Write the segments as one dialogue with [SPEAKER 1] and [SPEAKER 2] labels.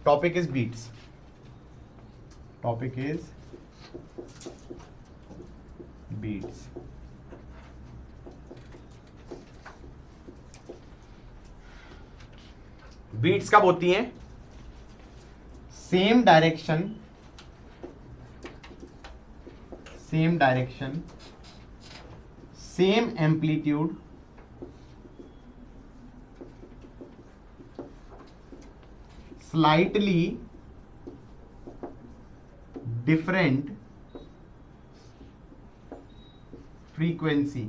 [SPEAKER 1] Topic is beats, topic is beats. Beats कब होती हैं? Same direction, same direction, same amplitude, slightly different frequency.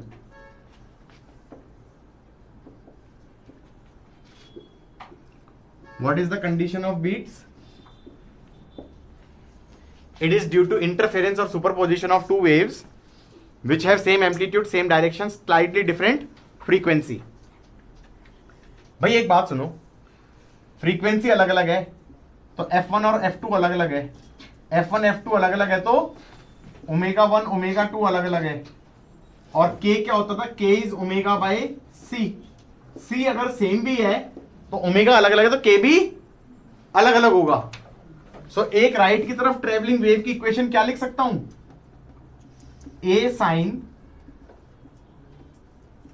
[SPEAKER 1] What is the condition of beats? It is due to interference or superposition of two waves which have same amplitude, same direction, slightly different frequency. भाई एक बात सुनो, frequency अलग अलग है तो F1 और F2 अलग अलग है, F1 F2 अलग अलग है तो ओमेगा 1 ओमेगा 2 अलग अलग है। और K क्या होता था? K is omega by C। C अगर सेम भी है तो ओमेगा अलग अलग है तो K भी अलग अलग होगा। सो एक राइट की तरफ ट्रेवलिंग वेव की इक्वेशन क्या लिख सकता हूं? A sine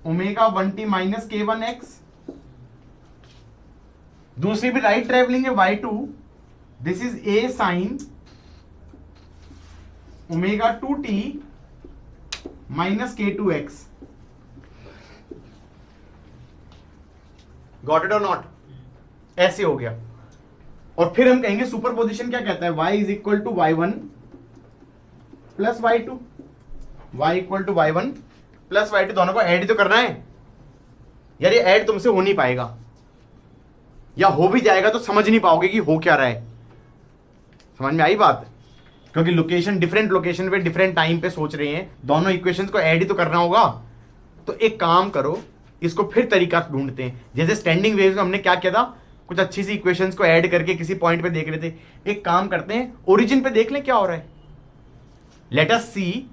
[SPEAKER 1] omega 1t minus K1x। दूसरी भी राइट ट्रेवलिंग है y2, this is A sine omega 2t minus K2x। Got it और नॉट? ऐसे हो गया। और फिर हम कहेंगे सुपरपोजिशन क्या कहता है? y is equal to y1 plus y2, y equal to y1 plus y2, दोनों को ऐड तो करना है यार। ये ऐड तुमसे हो नहीं पाएगा, या हो भी जाएगा तो समझ नहीं पाओगे कि हो क्या रहा है। समझ में आई बात? क्योंकि लोकेशन डिफरेंट लोकेशन पे डिफरेंट टाइम पे सोच रहे हैं, दोनों इक्वेशंस को ऐड ही तो करना होगा। तो एक काम करो, इसको फिर तरीका ढूंढते हैं। जैसे स्टैंडिंग वेव्स में हमने क्या किया था, कुछ अच्छी सी इक्वेशंस को ऐड करके किसी पॉइंट पे देख रहे थे। एक काम करते हैं, ओरिजिन पे देख लें क्या हो रहा है। Let us see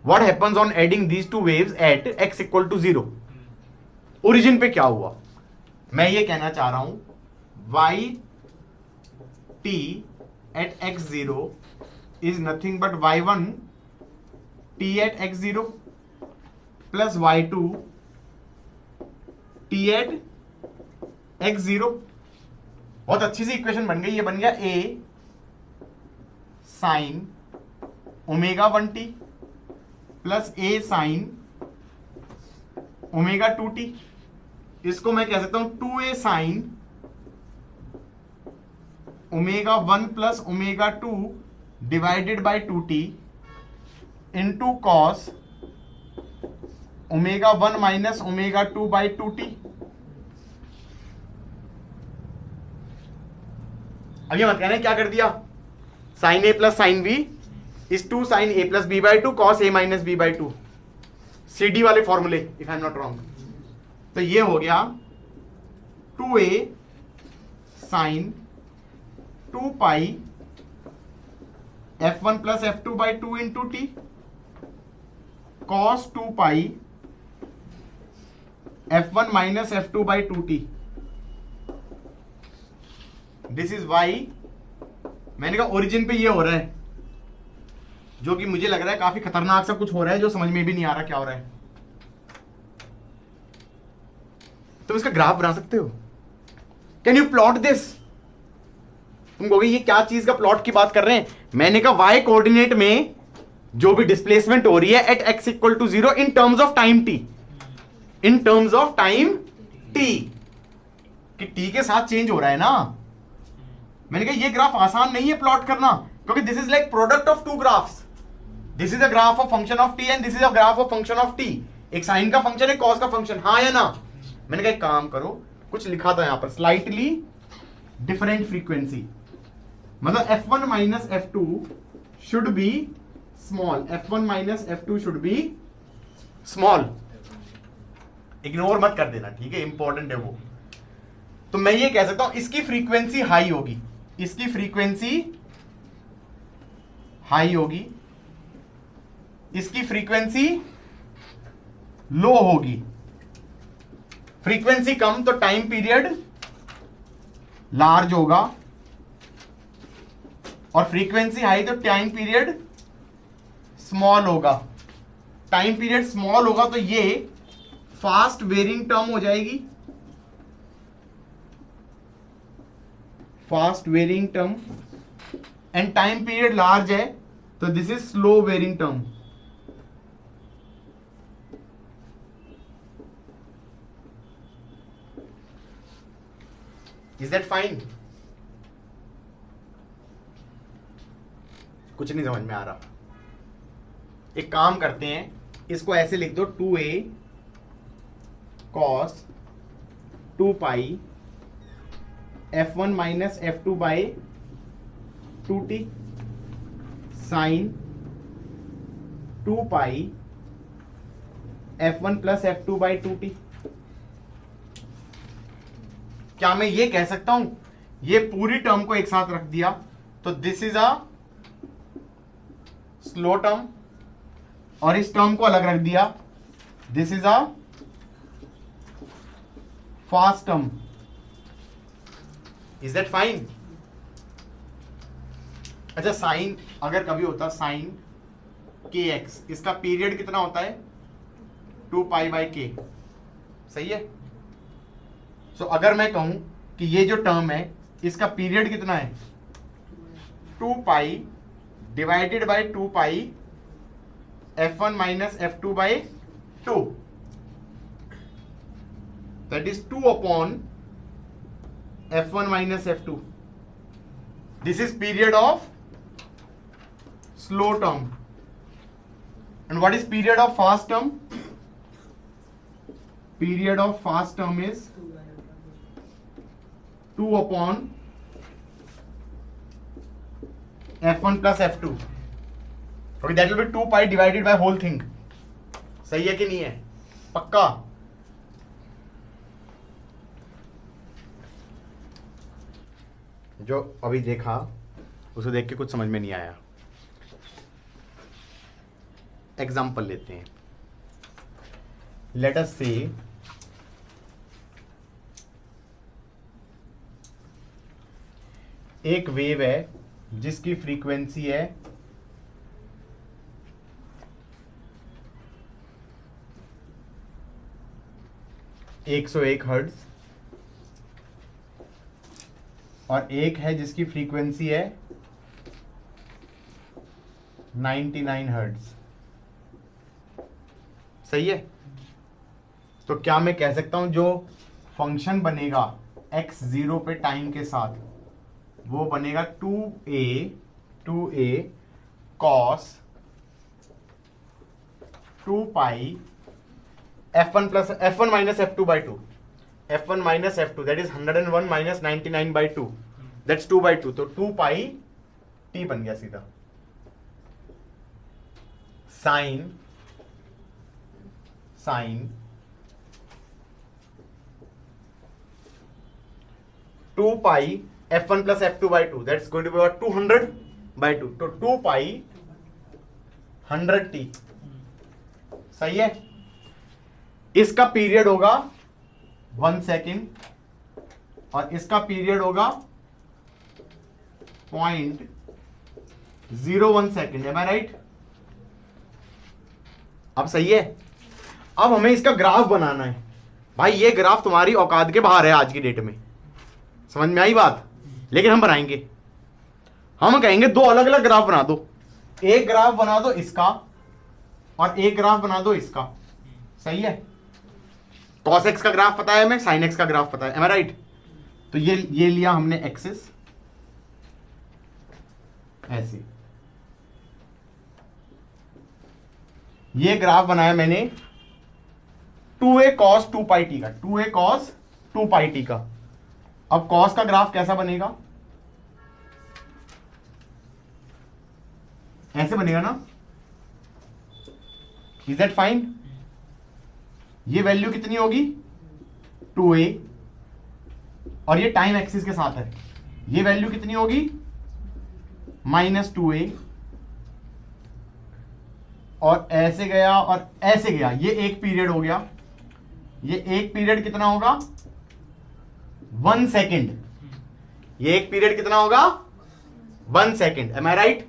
[SPEAKER 1] what happens on adding these two waves at x equal to 0। Origin पे क्या हुआ? मैं ये कहना चाह रहा हूं y t at x0 is nothing but y1 t at x0 plus y2 t at x0। बहुत अच्छी सी इक्वेशन बन गई। ये बन गया a sine omega 1t plus a sine omega 2t। इसको मैं कह सकता हूं 2a sine omega 1 plus omega 2 divided by 2t into cos omega 1 minus omega 2 by 2t। अब ये मत कहना क्या कर दिया, sine A plus sine B is 2 sine A plus B by 2 cos A minus B by 2, CD वाले फॉर्मूले, if I am not wrong. तो ये हो गया 2a sine 2 pi f1 plus f2 by 2 into T cos 2 pi f1 minus f2 by 2t। This is y। मैंने कहा origin पे ये हो रहा है, जो कि मुझे लग रहा है काफी खतरनाक सा कुछ हो रहा है, जो समझ में भी नहीं आ रहा क्या हो रहा है। तुम इसका ग्राफ बना सकते हो? Can you plot this? तुम कहोगे ये क्या चीज का प्लॉट की बात कर रहे हैं? मैंने कहा वाई कोऑर्डिनेट में जो भी डिस्प्लेसमेंट हो रही है at x equal to 0 in terms of time t, in terms of time t, कि t के साथ चेंज हो रहा है ना। मैंने कहा ये ग्राफ आसान नहीं है प्लॉट करना, क्योंकि this is like product of two graphs. This is a graph of function of t and this is a graph of function of t। एक साइन का फंक्शन है, कॉस का फंक्शन, हाँ या ना? मैंने कहा एक काम करो, कुछ लिखा था यहां पर, स्लाइटली डिफरेंट फ्रीक्वेंसी, मतलब f1 minus f2 should be small, f1 minus f2 should be small. Ignore मत कर देना, ठीक है, इंपॉर्टेंट है वो। तो मैं ये कह सकता हूं इसकी फ्रीक्वेंसी हाई होगी, इसकी फ्रीक्वेंसी हाई होगी, इसकी फ्रीक्वेंसी लो होगी। फ्रीक्वेंसी कम तो टाइम पीरियड लार्ज होगा, और फ्रीक्वेंसी हाई तो टाइम पीरियड स्मॉल होगा। टाइम पीरियड स्मॉल होगा तो ये फास्ट वेरिंग टर्म हो जाएगी, fast varying term. And time period large है तो this is slow varying term. Is that fine? कुछ नहीं समझ में आ रहा? एक काम करते हैं, इसको ऐसे लिख दो 2a cos 2 pi f1 minus f2 by 2t sine 2 pi f1 plus f2 by 2t। क्या मैं ये कह सकता हूं, ये पूरी टर्म को एक साथ रख दिया तो this is a slow term, और इस टर्म को अलग रख दिया, this is a fast term. Is that fine? अच्छा, साइन अगर कभी होता साइन के एक्स, इसका पीरियड कितना होता है 2 पाई बाई के, सही है। सो अगर मैं कहूं कि ये जो टर्म है इसका पीरियड कितना है 2 पाई divided by 2 pi f1 minus f2 by 2, that is 2 upon f1 minus f2। This is period of slow term. And what is period of fast term? Period of fast term is 2 upon f1 plus f2। Okay, that will be 2 pi divided by whole thing। सही है कि नहीं है? पक्का? जो अभी देखा उसे देख के कुछ समझ में नहीं आया, एग्जाम्पल लेते हैं। लेट अस से एक वेव है जिसकी फ्रीक्वेंसी है 101 हर्ट्ज, और एक है जिसकी फ्रीक्वेंसी है 99 हर्ट्ज। सही है? तो क्या मैं कह सकता हूं जो फंक्शन बनेगा x0 पे टाइम के साथ वो बनेगा 2a cos 2 pi f1 minus f2 by 2, f1 minus f2 that is 101 minus 99 by 2, that's 2 by 2, तो 2 पाई t बन गया सीधा। Sine 2 pi f1 plus f2 by 2, that's going to be 200 by 2, तो 2 पाई 100t। सही है? इसका पीरियड होगा 1 second और इसका पीरियड होगा 0.01 सेकेंड। एम आई राइट? अब सही है? अब हमें इसका ग्राफ बनाना है। भाई ये ग्राफ तुम्हारी औकात के बाहर है आज की डेट में, समझ में आई बात? लेकिन हम बनाएंगे, हम कहेंगे दो अलग अलग ग्राफ बना दो, एक ग्राफ बना दो इसका और एक ग्राफ बना दो इसका। सही है? cos x का ग्राफ पता है हमें, sin x का ग्राफ पता है, एम आई राइट? तो ये लिया हमने एक्सिस ऐसे, ये ग्राफ बनाया मैंने 2a cos 2 pi t का, 2a cos 2 pi t का। अब cos का ग्राफ कैसा बनेगा? ऐसे बनेगा ना? Is that fine? ये वैल्यू कितनी होगी 2a, और ये टाइम एक्सिस के साथ है, ये वैल्यू कितनी होगी -2a, और ऐसे गया और ऐसे गया, ये एक पीरियड हो गया। ये एक पीरियड कितना होगा 1 सेकेंड, ये एक पीरियड कितना होगा 1 सेकेंड, एम आई राइट?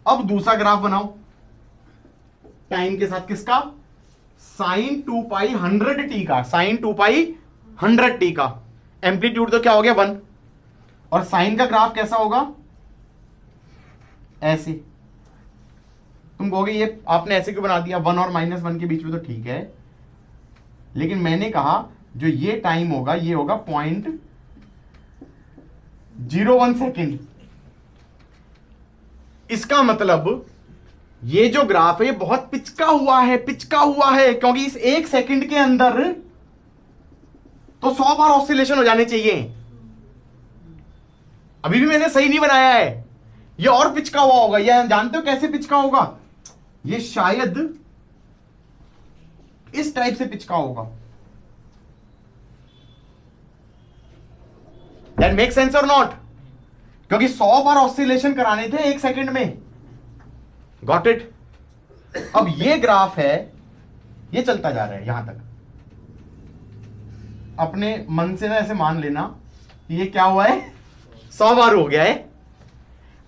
[SPEAKER 1] अब दूसरा ग्राफ बनाओ टाइम के साथ, किसका? साइन 2 पाई 100t का, साइन 2 पाई 100t का। एम्पलीट्यूड तो क्या हो गया 1, और साइन का ग्राफ कैसा होगा? ऐसे। तुम कहोगे ये आपने ऐसे क्यों बना दिया, 1 और -1 के बीच में तो ठीक है, लेकिन मैंने कहा जो ये टाइम होगा ये होगा 0.01 सेकेंड। इसका मतलब ये जो ग्राफ है ये बहुत पिचका हुआ है, पिचका हुआ है, क्योंकि इस 1 सेकंड के अंदर तो 100 बार ऑसिलेशन हो जाने चाहिए। अभी भी मैंने सही नहीं बनाया है, ये और पिचका हुआ होगा। ये जानते हो कैसे पिचका होगा? ये शायद इस टाइप से पिचका होगा। दैट मेक सेंस और नॉट? क्योंकि 100 बार ऑसिलेशन कराने थे 1 सेकंड में। Got it? अब ये ग्राफ है, ये चलता जा रहा है यहां तक। अपने मन से ना ऐसे मान लेना कि ये क्या हुआ है, 100 बार हो गया है।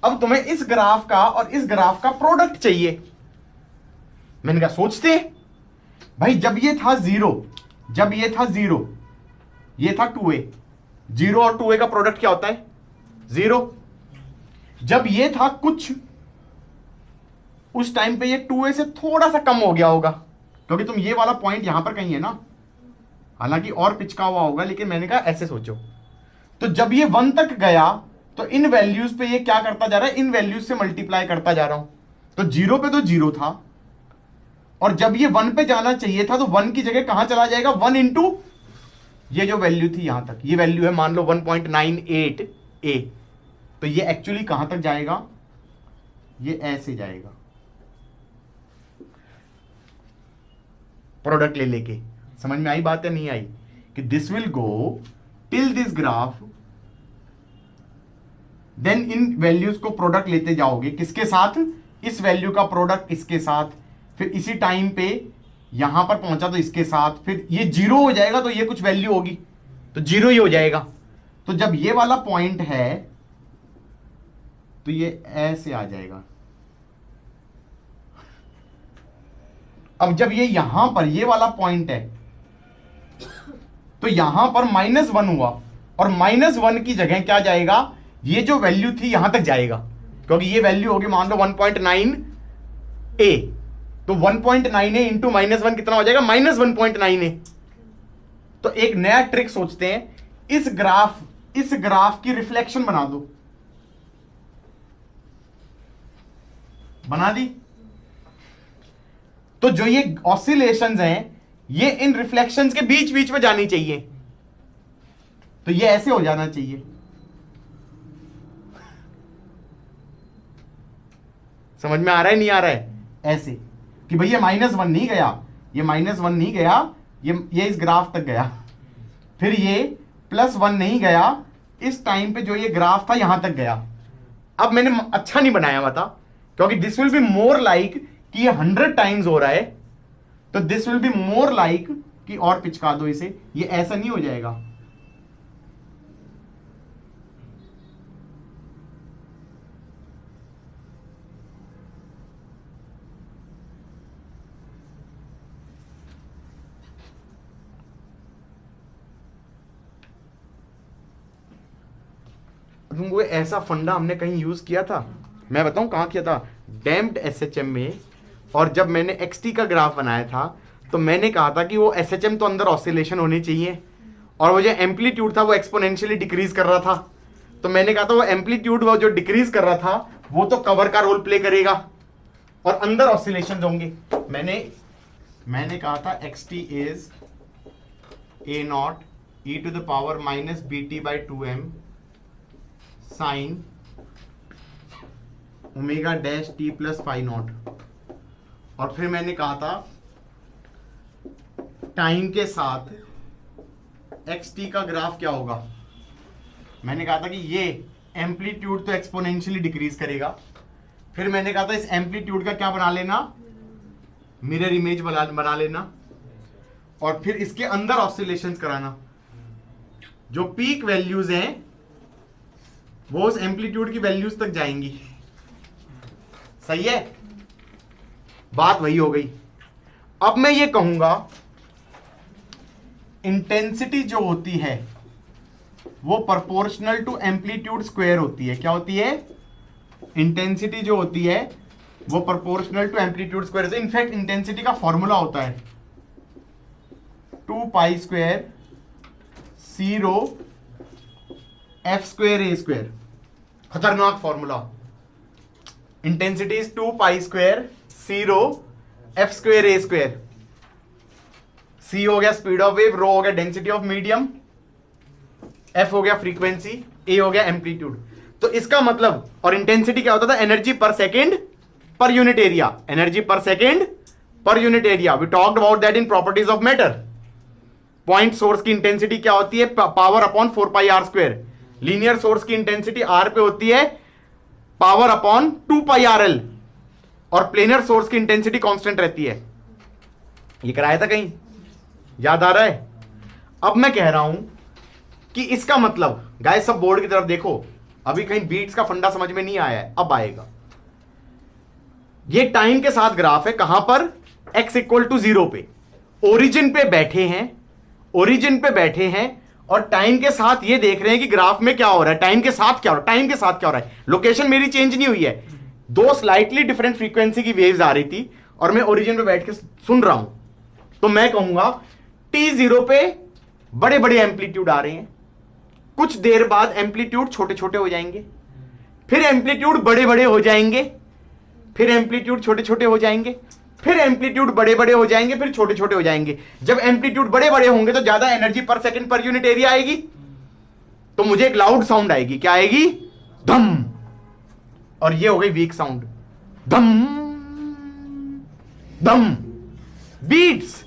[SPEAKER 1] अब तुम्हें इस ग्राफ का और इस ग्राफ का प्रोडक्ट चाहिए। मैंने कहा सोचते भाई, जब ये था 0, जब ये था 0, ये था 2a, 0 और 2a का प्रोडक्ट क्या होता है? 0। जब ये था कुछ, उस टाइम पे ये 2a से थोड़ा सा कम हो गया होगा, क्योंकि तुम ये वाला पॉइंट यहां पर कहीं है ना, हालांकि और पिचका हुआ होगा, लेकिन मैंने कहा ऐसे सोचो। तो जब ये 1 तक गया तो इन वैल्यूज पे ये क्या करता जा रहा है, इन वैल्यूज से मल्टीप्लाई करता जा रहा हूं। तो 0 पे तो 0 था, और जब ये 1 पे जाना चाहिए था तो 1 की जगह कहां चला जाएगा, 1 इंटू ये जो वैल्यू थी यहां तक, ये वैल्यू है मान लो 1.98a, तो ये एक्चुअली कहां तक जाएगा, ये ऐसे जाएगा प्रोडक्ट ले लेके। समझ में आई बात या नहीं आई? कि this will go till this graph, then इन वैल्यूज को प्रोडक्ट लेते जाओगे, किसके साथ? इस वैल्यू का प्रोडक्ट इसके साथ, फिर इसी टाइम पे यहां पर पहुंचा तो इसके साथ, फिर ये 0 हो जाएगा तो ये कुछ वैल्यू होगी तो 0 ही हो जाएगा। तो जब ये वाला पॉइंट है तो ये ऐसे आ जाएगा। अब जब ये यहां पर ये वाला पॉइंट है तो यहां पर -1 हुआ, और -1 की जगह क्या जाएगा, ये जो वैल्यू थी यहां तक जाएगा, क्योंकि ये वैल्यू होगी मान लो 1.9a, तो 1.9a इंटू -1 कितना हो जाएगा, -1.9a। तो एक नया ट्रिक सोचते हैं, इस ग्राफ की रिफ्लेक्शन बना दो। बना दी? तो जो ये ऑसिलेशंस हैं ये इन रिफ्लेक्शंस के बीच बीच में जानी चाहिए, तो ये ऐसे हो जाना चाहिए। समझ में आ रहा है नहीं आ रहा है? ऐसे कि भैया -1 नहीं गया, ये -1 नहीं गया, ये इस ग्राफ तक गया, फिर ये +1 नहीं गया, इस टाइम पे जो ये ग्राफ था यहां तक गया। अब मैंने अच्छा नहीं बनाया हुआ था, क्योंकि this will be more like कि ये 100 टाइम्स हो रहा है, तो this will be more like कि और पिचका दो इसे, ये ऐसा नहीं हो जाएगा। तुमको ऐसा फंडा हमने कहीं यूज किया था, मैं बताऊं कहां किया था, डैम्प्ड एसएचएम में। और जब मैंने एक्सटी का ग्राफ बनाया था तो मैंने कहा था कि वो एसएचएम तो अंदर ऑसिलेशन होनी चाहिए, और वो जो एम्पलीट्यूड था वो एक्सपोनेंशियली डिक्रीज कर रहा था। तो मैंने कहा था वो एम्पलीट्यूड वो जो डिक्रीज कर रहा था वो तो कवर का रोल प्ले करेगा और अंदर ऑसिलेशन होंगे। मैंने कहा था x t is a0 e⁻ -bt/2m sine omega dash T plus phi naught. और फिर मैंने कहा था टाइम के साथ एक्स टी का ग्राफ क्या होगा, मैंने कहा था कि ये एम्पलीट्यूड तो एक्सपोनेंशियली डिक्रीज करेगा। फिर मैंने कहा था इस एम्पलीट्यूड का क्या बना लेना, मिरर इमेज बना लेना, और फिर इसके अंदर ऑसिलेशंस कराना। जो पीक वैल्यूज हैं वो उस एम्पलीट्यूड की वैल्यूज तक जाएंगी। सही है, बात वही हो गई। अब मैं ये कहूंगा इंटेंसिटी जो होती है वो प्रोपोर्शनल टू एम्पलीट्यूड स्क्वायर होती है। क्या होती है? इंटेंसिटी जो होती है वो proportional to amplitude square. In fact intensity का फॉर्मूला होता है 2 pi square C rho F square A square. खतरनाक formula. Intensity is 2 pi square C rho F square A square. C हो गया स्पीड ऑफ वेव, रो हो गया डेंसिटी ऑफ मीडियम, एफ हो गया फ्रीक्वेंसी, ए हो गया एम्पलीट्यूड। तो इसका मतलब, और इंटेंसिटी क्या होता था? एनर्जी पर सेकेंड पर यूनिट एरिया। एनर्जी पर सेकेंड पर unit area. We talked about that in properties of matter. Point source की इंटेंसिटी क्या होती है? Power upon 4 pi R square. Linear source की इंटेंसिटी आर पे होती है power upon 2 pi R L. और प्लेनर सोर्स की इंटेंसिटी कांस्टेंट रहती है। ये कराया था कहीं, याद आ रहा है? अब मैं कह रहा हूं कि इसका मतलब, गाइस सब बोर्ड की तरफ देखो, अभी कहीं बीट्स का फंडा समझ में नहीं आया है, अब आएगा। ये टाइम के साथ ग्राफ है। कहां पर? x इक्वल टू 0 पे। ओरिजिन पे बैठे हैं, ओरिजिन पे बैठे हैं और टाइम के साथ ये देख रहे हैं कि ग्राफ में क्या हो रहा है, टाइम के साथ क्या हो रहा है, टाइम के साथ क्या हो रहा है। लोकेशन मेरी चेंज नहीं हुई है, दो स्लाइटली डिफरेंट फ्रीक्वेंसी की वेव्स आ रही थी और मैं ओरिजिन पे बैठ के सुन रहा हूं। तो मैं कहूंगा t0 पे बड़े बड़े एम्पलीट्यूड आ रहे हैं, कुछ देर बाद एम्पलीट्यूड छोटे छोटे हो जाएंगे, फिर एम्पलीट्यूड बड़े बड़े हो जाएंगे, फिर एम्पलीट्यूड छोटे छोटे हो जाएंगे, फिर एम्पलीट्यूड बड़े बड़े हो जाएंगे, फिर छोटे छोटे हो जाएंगे। जब एम्पलीट्यूड बड़े बड़े होंगे तो ज्यादा एनर्जी पर सेकंड पर यूनिट एरिया आएगी, तो मुझे एक लाउड साउंड आएगी। क्या आएगी? धम। और ये हो गई वीक साउंड। धम धम। बीट्स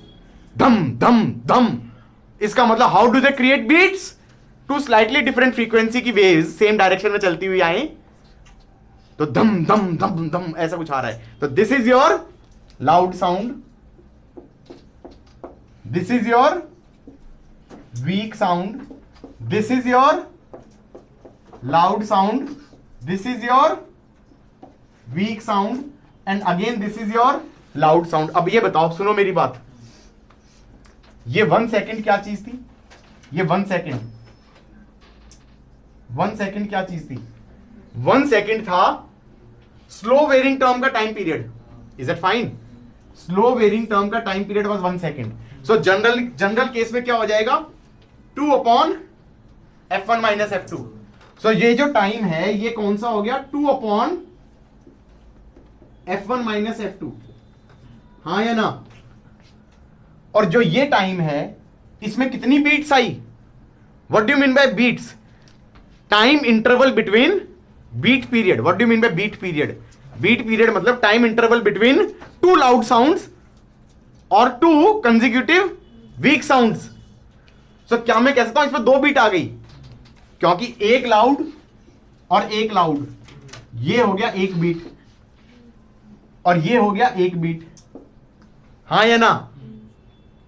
[SPEAKER 1] धम धम धम। इसका मतलब how do they create beats? Two slightly different frequency की वेव्स सेम डायरेक्शन में चलती हुई आए, तो धम धम धम धम ऐसा कुछ आ रहा है। तो this is your loud sound, this is your weak sound, this is your loud sound, this is your weak sound and again this is your loud sound. अब ये बताओ, सुनो मेरी बात, ये 1 सेकेंड क्या चीज थी? ये 1 सेकेंड, 1 सेकेंड क्या चीज थी? 1 सेकेंड था स्लो वेरिंग टर्म का time period. Is it fine? Slow varying term का time period was 1 second. So general case में क्या हो जाएगा? 2 अपॉन f1 माइनस f2। सो ये जो टाइम है ये कौन सा हो गया? 2 अपॉन f1 माइनस f2। हाँ या ना? और जो ये टाइम है इसमें कितनी बीट्स आई? What do you mean by beats? Time interval between beat period. What do you mean by beat period? Beat period मतलब time interval between 2 loud sounds और 2 कंसेक्यूटिव वीक साउंड्स। सो क्या मैं कह सकता हूं इसमें 2 बीट आ गई? क्योंकि एक लाउड और एक लाउड, ये हो गया 1 बीट और ये हो गया 1 बीट। हाँ या ना?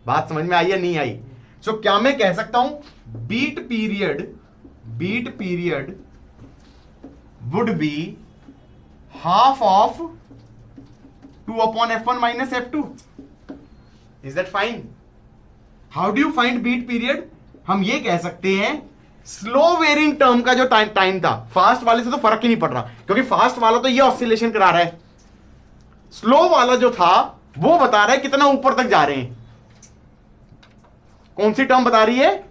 [SPEAKER 1] बात समझ में आई या नहीं आई? सो क्या मैं कह सकता हूं beat period would be half of 2 upon f1 minus f2। Is that fine? How do you find beat period? हम ये कह सकते हैं स्लो वेरिंग टर्म का जो टाइम था, फास्ट वाले से तो फर्क ही नहीं पड़ रहा क्योंकि फास्ट वाला तो ये ऑसिलेशन करा रहा है, स्लो वाला जो था वो बता रहा है कितना ऊपर तक जा रहे हैं। कौन सी टर्म बता रही है?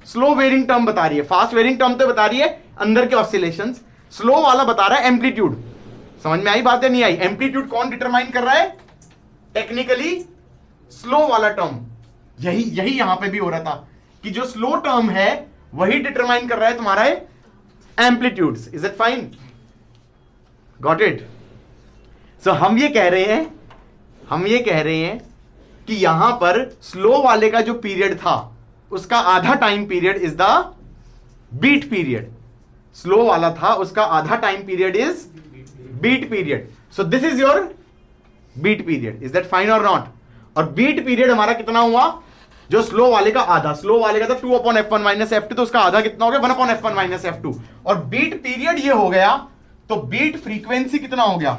[SPEAKER 1] स्लो वेरिंग टर्म बता रही है। फास्ट वेरिंग टर्म तो बता रही है अंदर के ऑसिलेशंस, स्लो वाला बता रहा है एम्पलीट्यूड। समझ में आई बात है नहीं आई? एम्पलीट्यूड कौन डिटरमाइन कर रहा है? टेक्निकली स्लो वाला टर्म। यही यहां पे भी हो रहा था कि जो स्लो टर्म है वही डिटरमाइन कर रहा है तुम्हारा amplitudes. Is it fine? Got it? So हम ये कह रहे हैं कि यहां पर स्लो वाले का जो पीरियड था उसका आधा time period is the beat period. Slow वाला था उसका आधा time period is beat period. So this is your beat period. Is that fine और नॉट? और बीट पीरियड हमारा कितना हुआ? जो स्लो वाले का आधा, स्लो वाले का था 2/f1 माइनस f2, तो उसका आधा कितना हो गया 1/f1 माइनस f2, और बीट पीरियड ये हो गया, तो बीट फ्रीक्वेंसी कितना हो गया,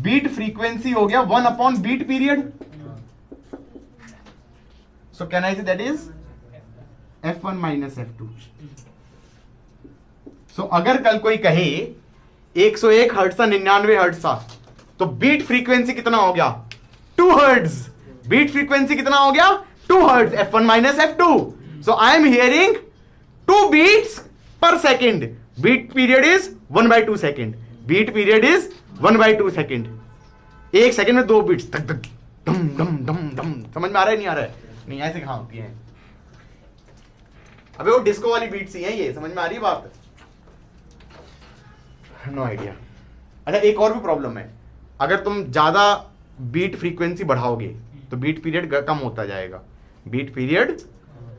[SPEAKER 1] बीट फ्रीक्वेंसी हो गया 1 beat period. So can I say that is f1 minus f2. सो अगर कल कोई कहे 101 हर्ट्ज था 99 हर्ट्ज था, तो बीट फ्रीक्वेंसी कितना हो गया 2 हर्ट्ज. बीट फ्रीक्वेंसी कितना हो गया 2 hertz, f1 minus f2. So I am hearing 2 beats per second. Beat period is 1/2 second. Beat period is 1/2 second. एक सेकेंड में 2 बीट्स तक तक डम डम डम डम. समझ में आ रहा है नहीं आ रहा है? नहीं, ऐसे कहां होती है. अबे वो डिस्को वाली बीट्स ही है ये. समझ में आ रही है बात? No idea. अच्छा, एक और भी प्रॉब्लम है. अगर तुम ज्यादा बीट फ्रीक्वेंसी बढ़ाओगे तो बीट पीरियड कम होता जाएगा. बीट पीरियड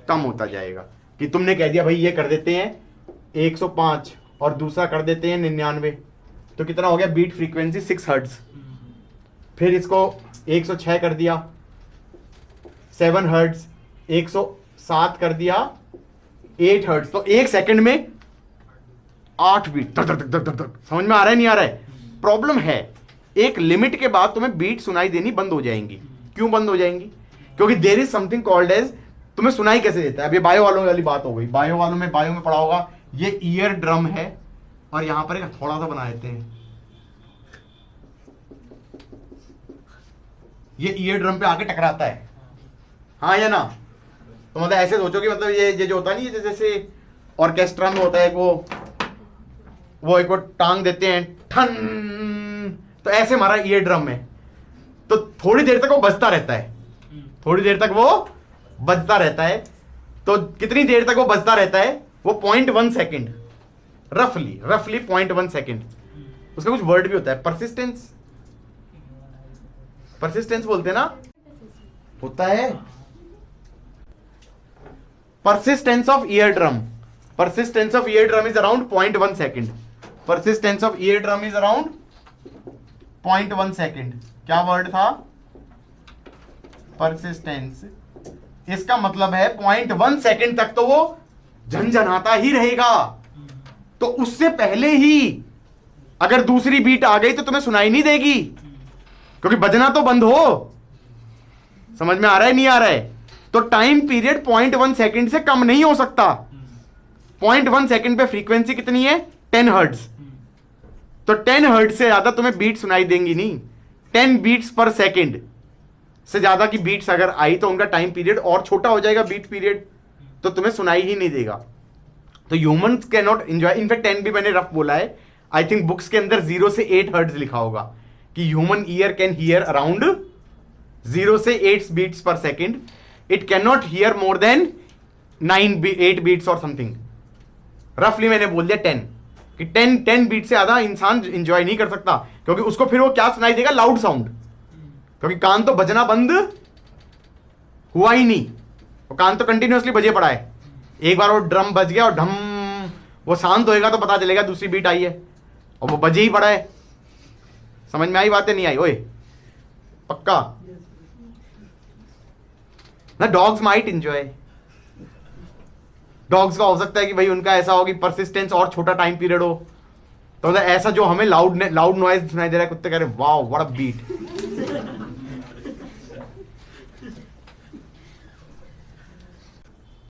[SPEAKER 1] कम होता जाएगा. कि तुमने कह दिया भाई ये कर देते हैं 105 और दूसरा कर देते हैं 99, तो कितना हो गया बीट फ्रीक्वेंसी 6 हर्ट्ज. फिर इसको 106 कर दिया 7 हर्ट्ज, 107 कर दिया 8 हर्ट्ज, तो एक सेकंड में 8 बीट. समझ में आ रहा है नहीं आ रहा है? प्रॉब्लम है, एक लिमिट के बाद तुम्हें बीट सुनाई देनी बंद हो जाएंगी. क्यों बंद हो जाएंगी? क्योंकि there is something called edge, तुम्हें सुनाई कैसे देता है. अभी बायो वालों वाली बात हो गई. बायो वालों में, बायो में पढ़ा होगा, ये ईयर ड्रम है और यहां पर एक थोड़ा सा बना देते हैं. ये ईयर ड्रम पे आके टकराता है, हाँ या ना? तो मतलब ऐसे सोचो कि मतलब ये जो होता है नहीं, जैसे ऑर्केस्ट्रा में होता है वो एक टांग देते हैं ठन, तो ऐसे हमारा ईयर ड्रम है. तो थोड़ी देर तक वो बजता रहता है, थोड़ी देर तक वो बजता रहता है. तो कितनी देर तक वो बजता रहता है? वो 0.1 सेकेंड, रफली 0.1 सेकेंड. उसका कुछ वर्ड भी होता है, परसिस्टेंस, परसिस्टेंस बोलते हैं ना, होता है persistence of eardrum. Persistence of eardrum is around 0.1 second. Persistence of eardrum is around 0.1 second. क्या वर्ड था? persistence. इसका मतलब है 0.1 सेकेंड तक तो वो झनझनाता ही रहेगा. तो उससे पहले ही अगर दूसरी बीट आ गई तो तुम्हें सुनाई नहीं देगी, क्योंकि बजना तो बंद हो. समझ में आ रहा है नहीं आ रहा है? तो टाइम पीरियड 0.1 सेकेंड से कम नहीं हो सकता. 0.1 सेकेंड पे फ्रीक्वेंसी कितनी है 10 हर्ट्ज. तो 10 हर्ट्ज से ज्यादा तुम्हें बीट सुनाई देंगी नहीं. 10 बीट्स पर सेकेंड से ज्यादा की बीट्स अगर आई तो उनका टाइम पीरियड और छोटा हो जाएगा, बीट पीरियड, तो तुम्हें सुनाई ही नहीं देगा. तो humans can not enjoy. In fact 10 भी मैंने रफ बोला है. आई थिंक बुक्स के अंदर 0 से 8 हर्ट्ज लिखा होगा कि human ear can hear around 0 से 8 beats per second. It cannot hear more than 8 beats or something. रफली मैंने बोल दिया 10 कि 10 बीट से ज्यादा इंसान एंजॉय नहीं कर सकता, क्योंकि उसको फिर वो क्या सुनाई देगा, लाउड साउंड. क्योंकि कान तो बजना बंद हुआ ही नहीं, वो कान तो कंटिन्यूअसली बजे पड़ा है. एक बार वो ड्रम बज गया और ढम, वो शांत होएगा तो पता चलेगा दूसरी बीट आई है, और वो बजे ही पड़ा है. समझ में आई बातें? नहीं आई? ओए पक्का ना? Dogs might enjoy. डॉग्स का हो सकता है कि भाई उनका ऐसा हो कि परसिस्टेंस और छोटा टाइम पीरियड हो, तो मतलब ऐसा जो हमें लाउड नॉइज सुनाई दे रहा है, कुत्ते कह रहे वाओ व्हाट अ बीट.